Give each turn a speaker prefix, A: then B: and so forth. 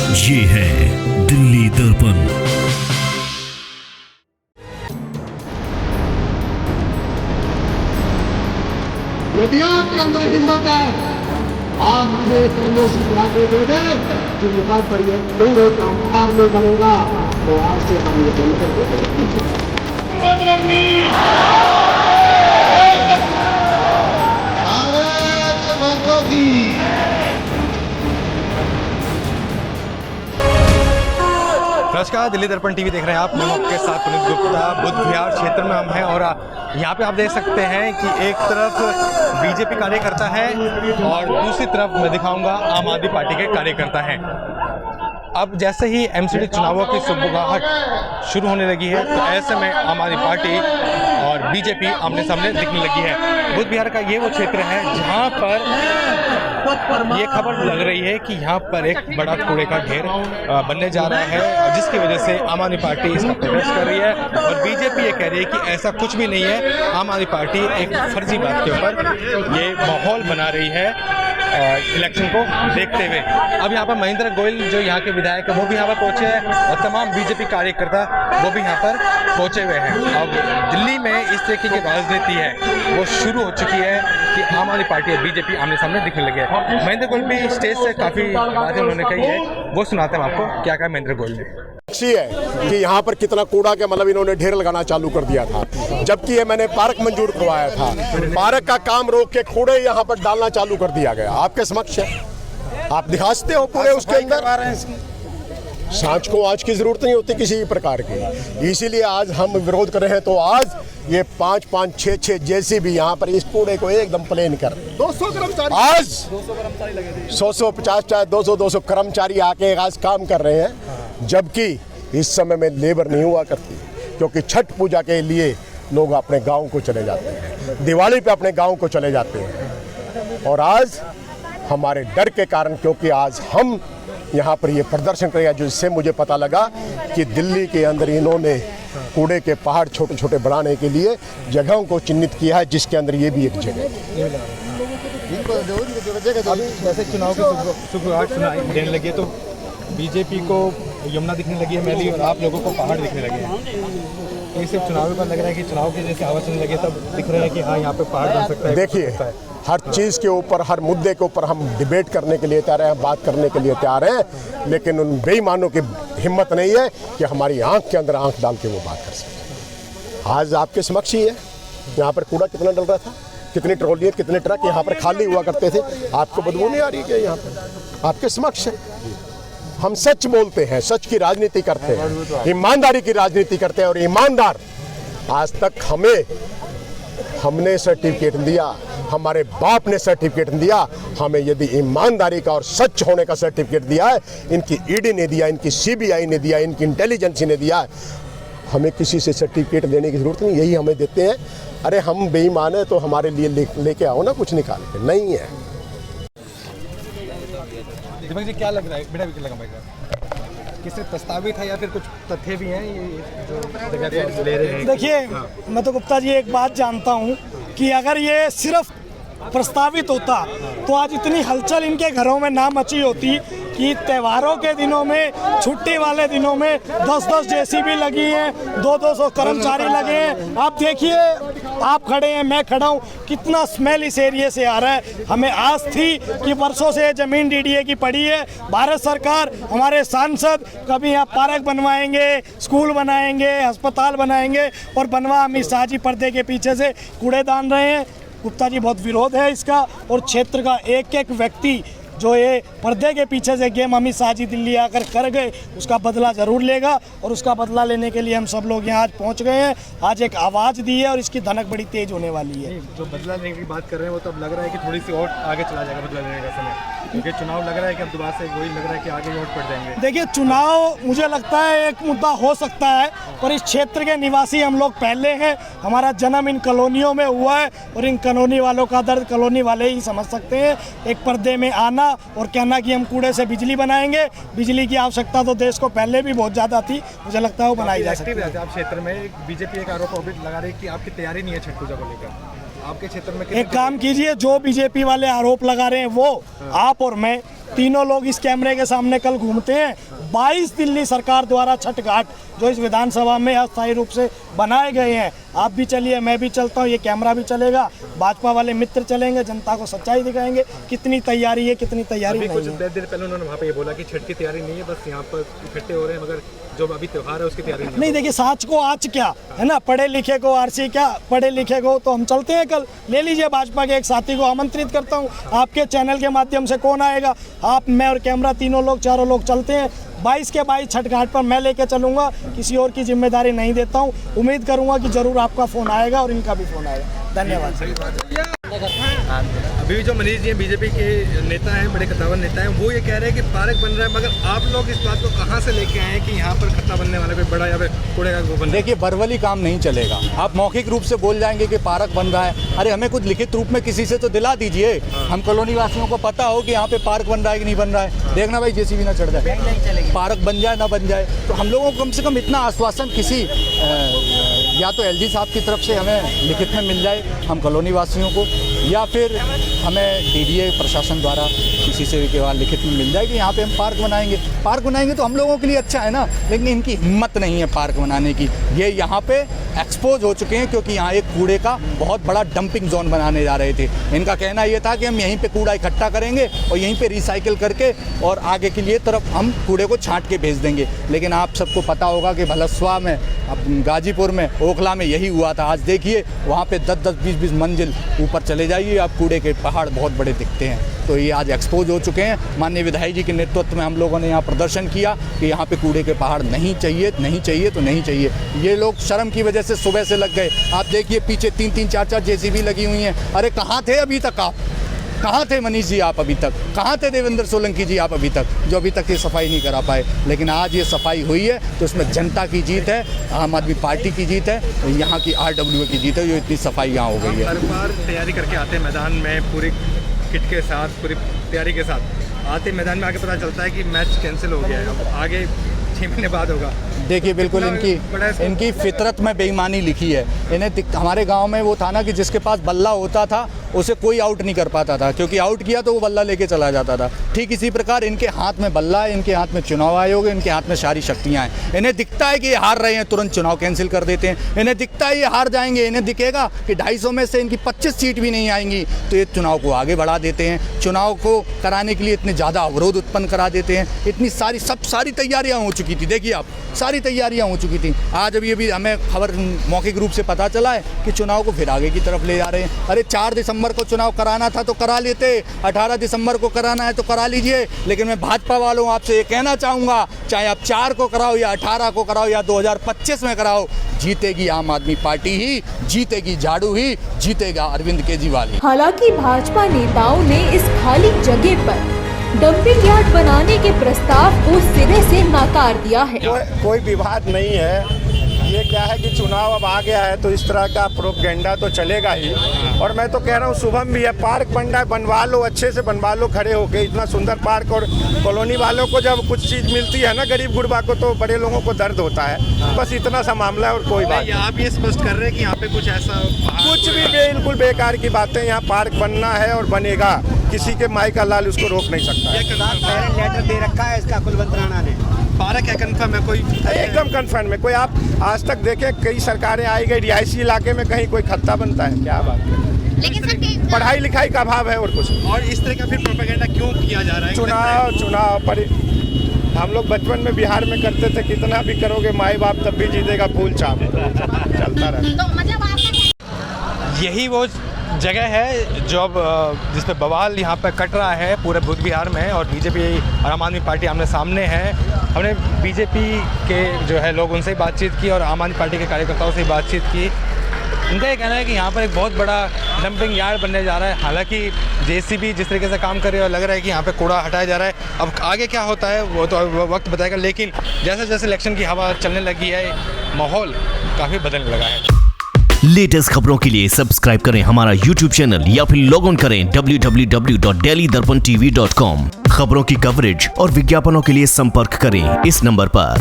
A: ये है दिल्ली दर्पण।
B: यदि आपके अंदर हिम्मत है, आप मुझे से दिलाते दे दें कि मुकाम पर ये दोनों काम में बनेगा, तो आज से हम ये बनकर
C: नमस्कार, दिल्ली दर्पण टीवी देख रहे हैं आप। मैं आपके साथ पुनीत गुप्ता। बुद्ध विहार क्षेत्र में हम हैं और यहाँ पे आप देख सकते हैं कि एक तरफ बीजेपी कार्यकर्ता है और दूसरी तरफ मैं दिखाऊंगा आम आदमी पार्टी के कार्यकर्ता हैं। अब जैसे ही एमसीडी चुनावों की सुगबुगाहट शुरू होने लगी है तो ऐसे में आम आदमी पार्टी और बीजेपी आमने सामने दिखने लगी है। बुद्ध विहार का ये वो क्षेत्र है जहाँ पर ये खबर लग रही है कि यहाँ पर एक बड़ा कूड़े का ढेर बनने जा रहा है, जिसकी वजह से आम आदमी पार्टी इसका प्रोटेस्ट कर रही है और बीजेपी ये कह रही है कि ऐसा कुछ भी नहीं है। आम आदमी पार्टी एक फर्जी बात के ऊपर ये माहौल बना रही है इलेक्शन को देखते हुए। अब यहाँ पर महेंद्र गोयल जो यहाँ के विधायक है वो भी यहाँ पर पहुंचे हैं और तमाम बीजेपी कार्यकर्ता वो भी यहाँ पर पहुंचे हुए हैं। अब दिल्ली में इस तरीके की राजनीति है वो शुरू हो चुकी है कि आम आदमी पार्टी और बीजेपी आमने सामने दिखने लगे हैं। महेंद्र गोयल भी स्टेज से काफी बातें उन्होंने कही है, वो सुनाते हैं आपको क्या कहा महेंद्र गोयल ने।
D: अच्छी है कि यहाँ पर कितना कूड़ा के मतलब इन्होंने ढेर लगाना चालू कर दिया था, जबकि ये मैंने पार्क मंजूर करवाया था। पार्क का काम रोक के कूड़े यहाँ पर डालना चालू कर दिया गया। आपके समक्ष है, आप दिखा सकते हो कूड़े उसके अंदर। सांच को आज की जरूरत नहीं होती किसी प्रकार की, इसीलिए आज हम विरोध कर रहे हैं। तो आज ये 5-5, 6-6 जैसी भी यहाँ पर इस कूड़े को एकदम प्लेन कर 200 कर्मचारी आज 100-150 चाहे 200 कर्मचारी आके आज काम कर रहे हैं, जबकि इस समय में लेबर नहीं हुआ करती, क्योंकि छठ पूजा के लिए लोग अपने गांव को चले जाते हैं, दिवाली पे अपने गांव को चले जाते हैं। और आज हमारे डर के कारण, क्योंकि आज हम यहाँ पर ये प्रदर्शन करेगा, जिससे मुझे पता लगा कि दिल्ली के अंदर इन्होंने कूड़े के पहाड़ छोटे छोटे बनाने के लिए जगहों को चिन्हित किया है, जिसके अंदर ये भी एक जगह है।
C: जैसे चुनाव की सुगबुगाहट देने लगी तो बीजेपी को यमुना दिखने लगी है मैली और आप लोगों को पहाड़ दिखने लगे हैं। ये सिर्फ चुनाव पर लग रहा है कि चुनाव के जैसे आवाज चलने लगे तब दिख रहा है कि हाँ यहाँ पे पहाड़ बन सकता है।
D: देखिए, हर चीज़ के ऊपर, हर मुद्दे के ऊपर हम डिबेट करने के लिए तैयार हैं, बात करने के लिए तैयार हैं, लेकिन उन बेईमानों की हिम्मत नहीं है कि हमारी आंख के अंदर आंख डाल के वो बात कर सकते। आज आपके समक्ष ही है, यहाँ पर कूड़ा कितना डल रहा था, कितनी ट्रॉलियाँ, कितने ट्रक यहाँ पर खाली हुआ करते थे। आपको बदबू नहीं आ रही क्या? यहाँ पर आपके समक्ष है। हम सच बोलते हैं, सच की राजनीति करते हैं, ईमानदारी की राजनीति करते हैं। और ईमानदार आज तक हमने सर्टिफिकेट दिया, हमारे बाप ने सर्टिफिकेट दिया, हमें यदि ईमानदारी का और सच होने का सर्टिफिकेट दिया है, इनकी ईडी ने दिया, इनकी सीबीआई ने दिया, इनकी इंटेलिजेंस ने दिया। हमें किसी से सर्टिफिकेट लेने की जरूरत नहीं, यही हमें देते हैं। अरे हम बेईमान है तो हमारे लिए लेके आओ ना कुछ निकाल के। नहीं है।
C: दीपक जी क्या लग रहा है, बेटा भी लगा भाई, किसी प्रस्तावित है या फिर कुछ तथ्य भी हैं ये जो जगह ले रहे हैं?
E: देखिए, मैं तो गुप्ता जी एक बात जानता हूँ कि अगर ये सिर्फ प्रस्तावित होता तो आज इतनी हलचल इनके घरों में ना मची होती कि त्योहारों के दिनों में, छुट्टी वाले दिनों में 10-10 जेसीबी लगी हैं, 200 कर्मचारी लगे हैं। आप देखिए, आप खड़े हैं, मैं खड़ा हूँ, कितना स्मेल इस एरिया से आ रहा है। हमें आस थी कि वर्षों से जमीन डीडीए की पड़ी है, भारत सरकार, हमारे सांसद कभी यहाँ पार्क बनवाएंगे, स्कूल बनाएंगे, अस्पताल बनाएंगे, और बनवा अमित शाह जी पर्दे के पीछे से कूड़ेदान रहे हैं। गुप्ता जी बहुत विरोध है इसका, और क्षेत्र का एक एक व्यक्ति जो ये पर्दे के पीछे से गेम अमित शाह जी दिल्ली आकर कर गए, उसका बदला ज़रूर लेगा। और उसका बदला लेने के लिए हम सब लोग यहाँ आज पहुँच गए हैं। आज एक आवाज़ दी है और इसकी धनक बड़ी तेज होने वाली है।
C: जो बदला लेने की बात कर रहे हैं वो तो अब लग रहा है कि थोड़ी सी और आगे चला जाएगा बदला लेने का समय, क्योंकि चुनाव लग रहा है कि अब दोबारा से वही लग रहा है कि आगे वोट पड़ जाएंगे।
E: देखिए, चुनाव मुझे लगता है एक मुद्दा हो सकता है, पर इस क्षेत्र के निवासी हम लोग पहले हैं, हमारा जन्म इन कॉलोनियों में हुआ है और इन कॉलोनी वालों का दर्द कॉलोनी वाले ही समझ सकते हैं। एक पर्दे में आना और कहना कि हम कूड़े से बिजली बनाएंगे, बिजली की आवश्यकता तो देश को पहले भी बहुत ज़्यादा थी, मुझे लगता है वो बनाई जा सकती है।
C: आप क्षेत्र में बीजेपी एक आरोप लगा रही है कि आपकी तैयारी नहीं है छठ पूजा को लेकर, आपके क्षेत्र में
E: एक काम कीजिए, जो बीजेपी वाले आरोप लगा रहे हैं वो आप और मैं तीनों लोग इस कैमरे के सामने कल घूमते हैं। 22 दिल्ली सरकार द्वारा छठ घाट जो इस विधानसभा में अस्थायी रूप से बनाए गए हैं, आप भी चलिए, मैं भी चलता हूँ, ये कैमरा भी चलेगा, भाजपा वाले मित्र चलेंगे, जनता को सच्चाई दिखाएंगे कितनी तैयारी है, कितनी तैयारी नहीं
C: कुछ
E: है।
C: देर पहले उन्होंने वहाँ पे ये बोला कि छठ की तैयारी नहीं है, बस यहाँ पर इकट्ठे हो रहे हैं, मगर जो अभी त्योहार है उसकी तैयारी
E: नहीं, देखिए साच को आज क्या है ना, पढ़े लिखे को आरसी क्या, पढ़े लिखे को तो हम चलते हैं कल। ले लीजिए भाजपा के एक साथी को आमंत्रित करता हूँ, आपके चैनल के माध्यम से कौन आएगा, आप, मैं और कैमरा, तीनों लोग, चारों लोग चलते हैं। 22 के 22 छठ घाट पर मैं लेके चलूंगा, किसी और की जिम्मेदारी नहीं देता हूँ। उम्मीद करूंगा कि जरूर आपका फोन आएगा और इनका भी फोन आएगा। धन्यवाद।
C: अभी जो मनीष जी हैं, बीजेपी के नेता हैं, बड़े कद्दावर नेता हैं, वो ये कह रहे हैं कि पार्क बन रहा है, मगर आप लोग इस बात को कहाँ से लेके आए हैं कि यहाँ पर खत्ता बनने वाला कोई बड़ा या फिर कूड़े का वो बन?
F: देखिए, बरवली काम नहीं चलेगा। आप मौखिक रूप से बोल जाएंगे कि पार्क बन रहा है, अरे हमें कुछ लिखित रूप में किसी से तो दिला दीजिए। हम कॉलोनी वासियों को पता हो कि यहाँ पे पार्क बन रहा है कि नहीं बन रहा है। देखना भाई, जेसीबी ना चढ़ जाए, पार्क बन जाए ना बन जाए, तो हम लोगों को कम से कम इतना आश्वासन किसी या तो एलजी साहब की तरफ से हमें लिखित में मिल जाए, हम कॉलोनी वासियों को, या फिर हमें डीडीए प्रशासन द्वारा किसी से के बाद लिखित में मिल जाए कि यहाँ पे हम पार्क बनाएंगे। पार्क बनाएंगे तो हम लोगों के लिए अच्छा है ना, लेकिन इनकी हिम्मत नहीं है पार्क बनाने की। ये यहाँ पे एक्सपोज हो चुके हैं क्योंकि यहाँ एक कूड़े का बहुत बड़ा डंपिंग जोन बनाने जा रहे थे। इनका कहना ये था कि हम यहीं पे कूड़ा इकट्ठा करेंगे और यहीं पे रिसाइकिल करके और आगे के लिए तरफ हम कूड़े को छांट के भेज देंगे। लेकिन आप सबको पता होगा कि भलसवा में, अब गाजीपुर में, ओखला में यही हुआ था। आज देखिए वहाँ पे 10-10, 20-20 मंजिल ऊपर चले जाइए, आप कूड़े के पहाड़ बहुत बड़े दिखते हैं। तो ये आज एक्सपोज हो चुके हैं। माननीय विधायक जी के नेतृत्व में हम लोगों ने यहाँ प्रदर्शन किया कि यहाँ पे कूड़े के पहाड़ नहीं चाहिए, नहीं चाहिए तो नहीं चाहिए। ये लोग शर्म की वजह से सुबह से लग गए। आप देखिए पीछे 3-3, 4-4 जेसीबी लगी हुई हैं। अरे कहाँ थे अभी तक आप? कहाँ थे मनीष जी आप अभी तक? कहाँ थे देवेंद्र सोलंकी जी आप अभी तक, जो अभी तक ये सफाई नहीं करा पाए? लेकिन आज ये सफाई हुई है तो इसमें जनता की जीत है, आम आदमी पार्टी की जीत है, यहाँ की RWA की जीत है, जो इतनी सफाई यहाँ हो गई है।
C: हर बार तैयारी करके आते हैं मैदान में पूरी किट के साथ, पूरी तैयारी के साथ आते मैदान में, आगे पता चलता है कि मैच कैंसिल हो गया है, अब आगे 6 महीने बाद होगा।
F: देखिए बिल्कुल इनकी फितरत में बेईमानी लिखी है। इन्हें हमारे गांव में वो था ना कि जिसके पास बल्ला होता था उसे कोई आउट नहीं कर पाता था, क्योंकि आउट किया तो वो बल्ला लेके चला जाता था। ठीक इसी प्रकार इनके हाथ में बल्ला है, इनके हाथ में चुनाव आयोग है, इनके हाथ में सारी शक्तियां हैं। इन्हें दिखता है कि ये हार रहे हैं, तुरंत चुनाव कैंसिल कर देते हैं। इन्हें दिखता है ये हार जाएंगे, इन्हें दिखेगा कि 250 में से इनकी 25 सीट भी नहीं आएंगी, तो ये चुनाव को आगे बढ़ा देते हैं। चुनाव को कराने के लिए इतने ज़्यादा अवरोध उत्पन्न करा देते हैं। इतनी सारी तैयारियाँ हो चुकी थी, देखिए आप, सारी तैयारियाँ हो चुकी थी। आज अभी अभी हमें खबर मौखिक रूप से पता चला है कि चुनाव को फिर आगे की तरफ ले जा रहे हैं। अरे 4 दिसंबर को चुनाव कराना था तो करा लेते, 18 दिसंबर को कराना है तो करा लीजिए। लेकिन मैं भाजपा वालों आपसे ये कहना चाहूँगा, चाहे आप 4 को कराओ या 18 को कराओ या 2025 में कराओ, जीतेगी आम आदमी पार्टी ही, जीतेगी झाड़ू ही, जीतेगा अरविंद केजरीवाल ही।
G: हालांकि भाजपा नेताओं ने इस खाली जगह पर डंपिंग यार्ड बनाने के प्रस्ताव को सिरे से नकार दिया है।
H: कोई विवाद नहीं है। ये क्या है कि चुनाव अब आ गया है तो इस तरह का प्रोपेगेंडा तो चलेगा ही। और मैं तो कह रहा हूँ शुभम भी है, पार्क बन रहा है, बनवा लो, अच्छे से बनवा लो खड़े होके, इतना सुंदर पार्क। और कॉलोनी वालों को जब कुछ चीज़ मिलती है ना, गरीब गुरबा को, तो बड़े लोगों को दर्द होता है। बस इतना सा मामला है और कोई बात नहीं।
C: आप ये स्पष्ट कर रहे हैं कि यहाँ पे कुछ ऐसा
H: कुछ भी बिल्कुल बेकार की बातें। यहाँ पार्क बनना है और बनेगा, किसी के माई का लाल उसको रोक नहीं सकता।
B: लेटर दे रखा है इसका कुलवंत राणा ने।
C: पार्क है कंफर्म है, कोई
H: एकदम कन्फर्म है। कोई आप आज तक देखें, कई सरकारें आई गई, रिहायशी इलाके में कहीं कोई खत्ता बनता है? क्या बात है। पढ़ाई लिखाई का अभाव है और कुछ।
C: और इस तरह का फिर प्रोपेगेंडा क्यों किया जा रहा है?
H: चुनाव पर हम लोग बचपन में बिहार में करते थे, कितना भी करोगे माई बाप तब भी जीतेगा फूल चाप, चलता रहता।
C: यही वो जगह है जो अब जिस पे बवाल यहाँ पर कट रहा है पूरे बुद्ध विहार में, और बीजेपी और आम आदमी पार्टी आमने सामने है। हमने बीजेपी के जो है लोग उनसे ही बातचीत की और आम आदमी पार्टी के कार्यकर्ताओं से ही बातचीत की। उनका ये कहना है कि यहाँ पर एक बहुत बड़ा डंपिंग यार्ड बनने जा रहा है। हालांकि जेसीबी जिस तरीके से काम कर रही है और लग रहा है कि यहाँ पे कूड़ा हटाया जा रहा है। अब आगे क्या होता है वो तो वक्त बताएगा, लेकिन जैसे जैसे इलेक्शन की हवा चलने लगी है, माहौल काफ़ी बदलने लगा है।
A: लेटेस्ट खबरों के लिए सब्सक्राइब करें हमारा YouTube चैनल या फिर लॉग ऑन करें www.delhidarpantv.com। खबरों की कवरेज और विज्ञापनों के लिए संपर्क करें इस नंबर पर।